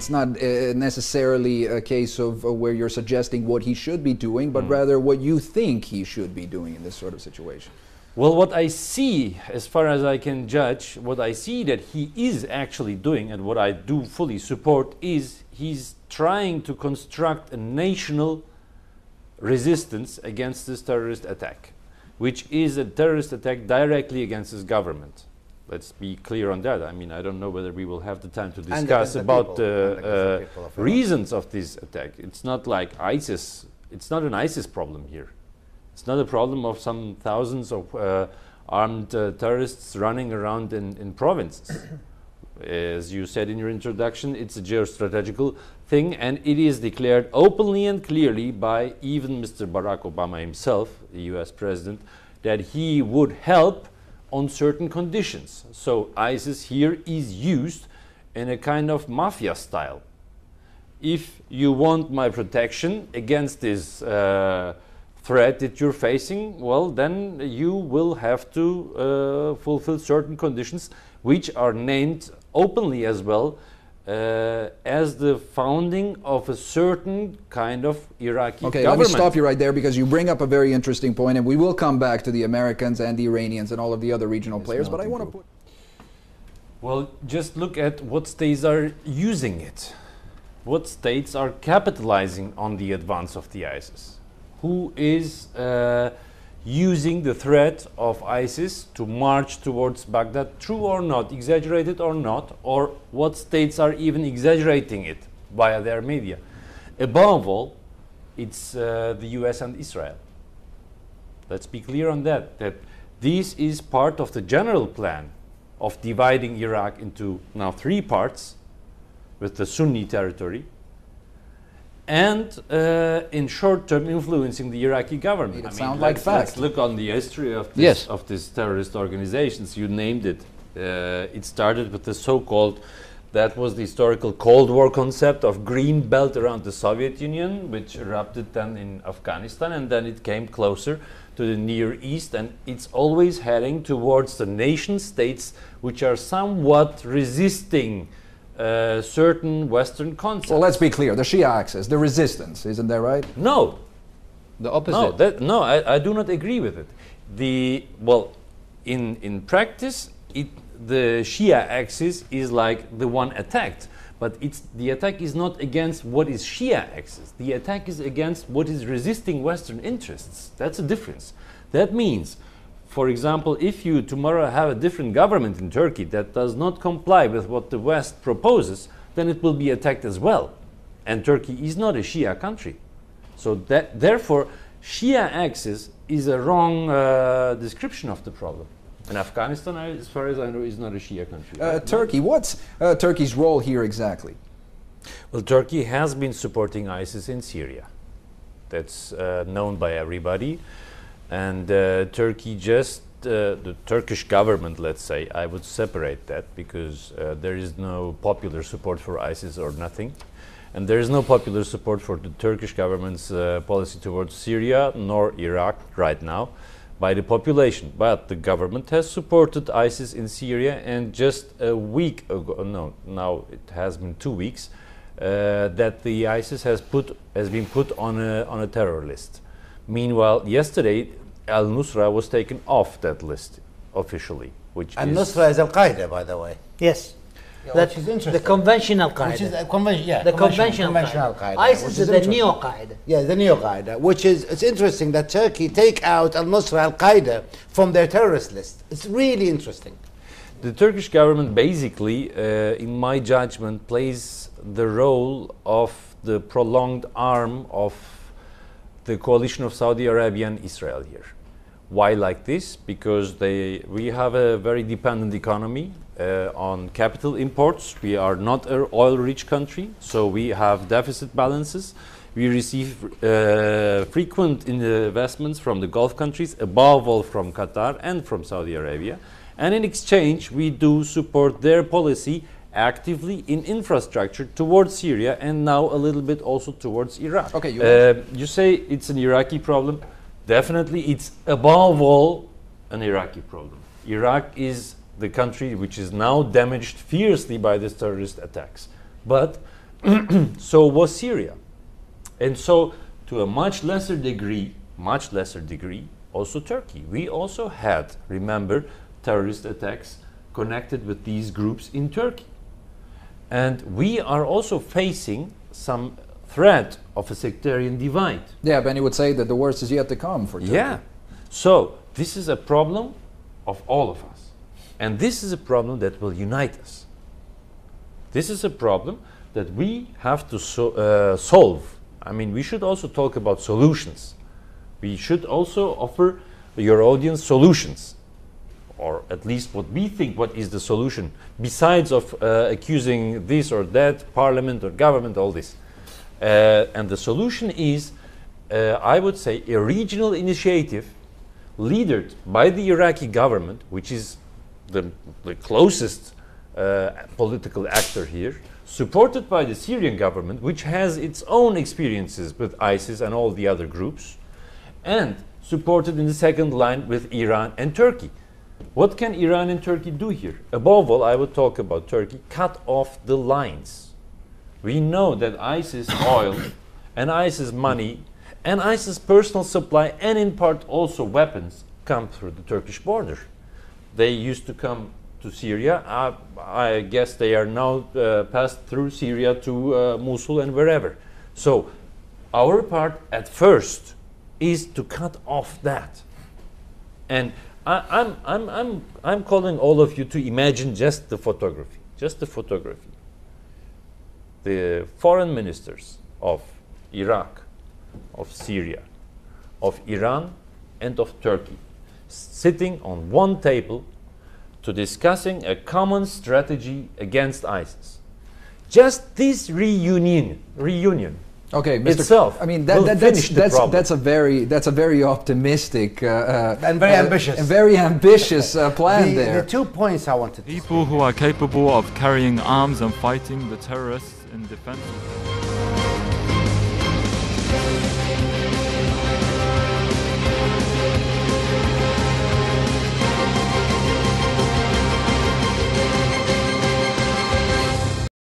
It's not necessarily a case of where you're suggesting what he should be doing, but rather what you think he should be doing in this sort of situation. Well, what I see, as far as I can judge, what I see that he is actually doing, and what I do fully support, is he's trying to construct a national resistance against this terrorist attack, which is a terrorist attack directly against his government. Let's be clear on that. I mean, I don't know whether we will have the time to discuss about the reasons of this attack. It's not like ISIS. It's not an ISIS problem here. It's not a problem of some thousands of armed terrorists running around in provinces. As you said in your introduction, it's a geostrategical thing, and it is declared openly and clearly by even Mr. Barack Obama himself, the US president, that he would help on certain conditions. So ISIS here is used in a kind of mafia style. If you want my protection against this threat that you're facing, well, then you will have to fulfill certain conditions, which are named openly as well as the founding of a certain kind of Iraqi government. Let me stop you right there, because you bring up a very interesting point, and we will come back to the Americans and the Iranians and all of the other regional players, but I want to put... Well, just look at what states are using it. What states are capitalizing on the advance of the ISIS? Who is using the threat of ISIS to march towards Baghdad, true or not, exaggerated or not, or what states are even exaggerating it via their media? Above all, it's the US and Israel. Let's be clear on that, that this is part of the general plan of dividing Iraq into now 3 parts with the Sunni territory, and in short term influencing the Iraqi government. It sounds like fact. Let's look on the history of this, of these terrorist organizations. You named it. It started with the so-called, that was the historical Cold War concept of green belt around the Soviet Union, which erupted then in Afghanistan, and then it came closer to the Near East, and it's always heading towards the nation states which are somewhat resisting certain Western concepts. Well, let's be clear. The Shia axis, the resistance, isn't that right? No. The opposite. No, I do not agree with it. In practice, the Shia axis is like the one attacked, but the attack is not against what is Shia axis. The attack is against what is resisting Western interests. That's a difference. That means, for example, if you tomorrow have a different government in Turkey that does not comply with what the West proposes, then it will be attacked as well. And Turkey is not a Shia country. So therefore, Shia axis is a wrong description of the problem. And Afghanistan, as far as I know, is not a Shia country. Turkey, what's Turkey's role here exactly? Well, Turkey has been supporting ISIS in Syria. That's known by everybody. And Turkey the Turkish government, let's say, I would separate that, because there is no popular support for ISIS or nothing. And there is no popular support for the Turkish government's policy towards Syria nor Iraq right now by the population. But the government has supported ISIS in Syria, and just a week ago, now it has been 2 weeks, that the ISIS has been put on a terror list. Meanwhile, yesterday, Al-Nusra was taken off that list officially, which Al-Nusra is Al-Qaeda, by the way. Yes. Yeah, which is interesting. The conventional Qaeda. Which is conventional Qaeda. ISIS is the neo-Qaeda. Yeah, the neo-Qaeda, which is, it's interesting that Turkey take out Al-Nusra, Al-Qaeda from their terrorist list. It's really interesting. The Turkish government basically, in my judgment, plays the role of the prolonged arm of the coalition of Saudi Arabia and Israel here. Why like this? Because we have a very dependent economy on capital imports. We are not an oil-rich country, so we have deficit balances. We receive frequent investments from the Gulf countries, above all from Qatar and from Saudi Arabia. And in exchange, we do support their policy actively in infrastructure towards Syria, and now a little bit also towards Iraq. Okay, you say it's an Iraqi problem. Definitely, it's above all an Iraqi problem. Iraq is the country which is now damaged fiercely by these terrorist attacks. But So was Syria. And so to a much lesser degree, also Turkey. We also had, remember, terrorist attacks connected with these groups in Turkey. And we are also facing some threat of a sectarian divide. Yeah, Benny would say that the worst is yet to come for Turkey. Yeah. So this is a problem of all of us. And this is a problem that will unite us. This is a problem that we have to solve. I mean, we should also talk about solutions. We should also offer your audience solutions, or at least what we think what is the solution, besides of accusing this or that, parliament or government, all this. And the solution is, I would say, a regional initiative led by the Iraqi government, which is the closest political actor here, supported by the Syrian government, which has its own experiences with ISIS and all the other groups, and supported in the second line with Iran and Turkey. What can Iran and Turkey do here? Above all, I would talk about Turkey. Cut off the lines. We know that ISIS oil and ISIS money and ISIS personal supply, and in part also weapons, come through the Turkish border. They used to come to Syria. I guess they are now passed through Syria to Mosul and wherever. So our part at first is to cut off that. And I'm calling all of you to imagine just the photography. The foreign ministers of Iraq, of Syria, of Iran, and of Turkey sitting on one table to discussing a common strategy against ISIS. Just this reunion Okay, Mr. itself. I mean, that's a very optimistic and very ambitious plan there. The 2 points I wanted to people who are capable of carrying arms and fighting the terrorists in defense.